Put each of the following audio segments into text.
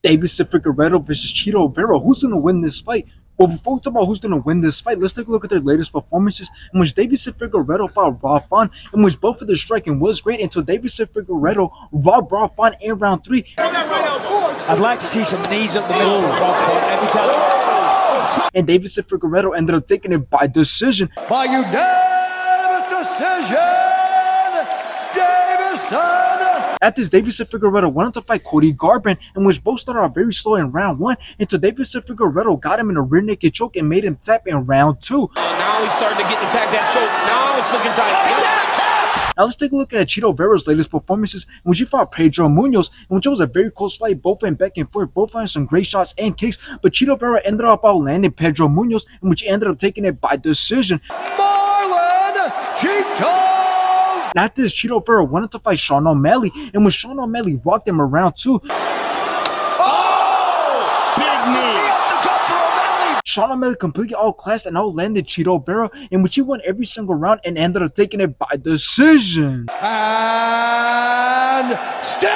Deiveson Figueiredo versus Chito Vera. Who's going to win this fight? Well, before we talk about who's going to win this fight, let's take a look at their latest performances, in which Deiveson Figueiredo fought Rob Font, in which both of their striking was great until Deiveson Figueiredo robbed Rob Font in round 3. I'd like to see some knees up the middle of Rob Font every time. And Deiveson Figueiredo ended up taking it by decision. By unanimous decision, Deiveson. At this, Deiveson Figueiredo went on to fight Cody Garbrandt, in which both started out very slow in round 1 until Deiveson Figueiredo got him in a rear naked choke and made him tap in round 2. Now he's starting to get the tag that choke. Now it's looking tight. Now let's take a look at Chito Vera's latest performances, in which he fought Pedro Munoz, in which it was a very close fight, both went back and forth, both had some great shots and kicks, but Chito Vera ended up outlanding Pedro Munoz, in which he ended up taking it by decision. Marlon Chito! After this, Chito Vera wanted to fight Sean O'Malley, and when Sean O'Malley rocked him around 2, Sean O'Malley completely outclassed and outlanded Chito Vera, in which he won every single round and ended up taking it by decision. And still!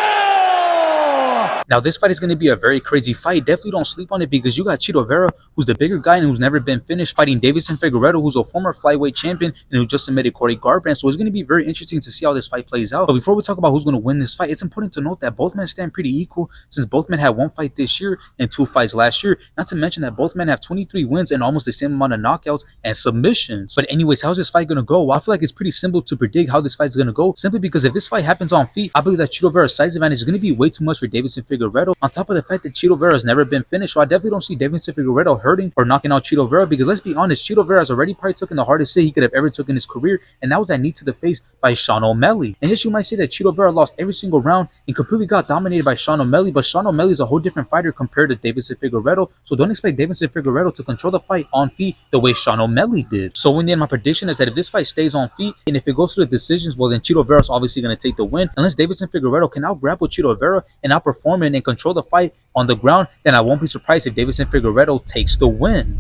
Now, this fight is going to be a very crazy fight. Definitely don't sleep on it because you got Chito Vera, who's the bigger guy and who's never been finished, fighting Deiveson Figueiredo, who's a former flyweight champion and who just submitted Cody Garbrandt. So it's going to be very interesting to see how this fight plays out. But before we talk about who's going to win this fight, it's important to note that both men stand pretty equal, since both men had 1 fight this year and 2 fights last year. Not to mention that both men have 23 wins and almost the same amount of knockouts and submissions. But anyways, how's this fight going to go? Well, I feel like it's pretty simple to predict how this fight is going to go, simply because if this fight happens on feet, I believe that Chito Vera's size advantage is going to be way too much for Deiveson Figueiredo, on top of the fact that Chito Vera has never been finished. So I definitely don't see Deiveson Figueiredo hurting or knocking out Chito Vera, because let's be honest, Chito Vera has already probably taken the hardest hit he could have ever taken in his career, and that was that knee to the face by Sean O'Malley. And yes, you might say that Chito Vera lost every single round and completely got dominated by Sean O'Malley, but Sean O'Malley is a whole different fighter compared to Deiveson Figueiredo, so don't expect Deiveson Figueiredo to control the fight on feet the way Sean O'Malley did. So in the end, my prediction is that if this fight stays on feet and if it goes to the decisions, well then Chito Vera is obviously going to take the win. Unless Deiveson Figueiredo can out-grapple Chito Vera and outperform it and control the fight on the ground, then I won't be surprised if Deiveson Figueiredo takes the win.